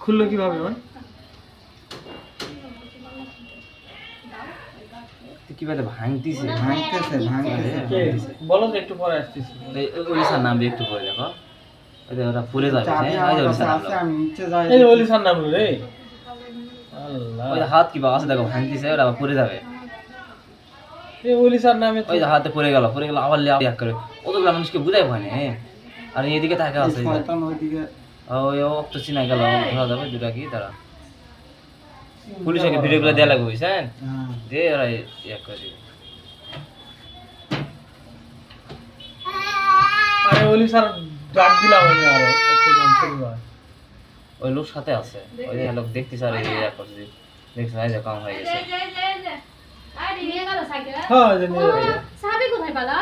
খুললো কিভাবে ভাই? কিভাবে ভাঙতিছে কে? বলো তো একটু পরে আসতেছি। ওলিসার নাম একটু পরে দেখো ওরা পুড়ে যাবে এই যে ওলিসার নাম রে। আল্লাহ। ওই হাত কি বাবা আছে দেখো ভাঙতিছে ওরা পুড়ে যাবে এই ওলিসার নামে তো ওই যে হাতে পড়ে গেল আবার লিয়া করে অতগুলা মানুষকে বুঝাই ওখানে আর এদিকে তাকে আছে ওই অক্ত চিনা গেল ধরা যাবে দুটা কি তারা পুলিশকে ভিডিও গুলো দেওয়া লাগবে বুঝছেন দিয়ে ওরা ইয়ে করে দিবে আরে ওলিসার ডাক দিলাম আমি আরো একটু কম হয়। ওই লোক সাথে আছে ওই যে লোক দেখতেছে আর ইয়ে করছে দেখছে এই যে কম হয়ে গেছে হ্যাঁ জানি। সাবি কোথায় পালা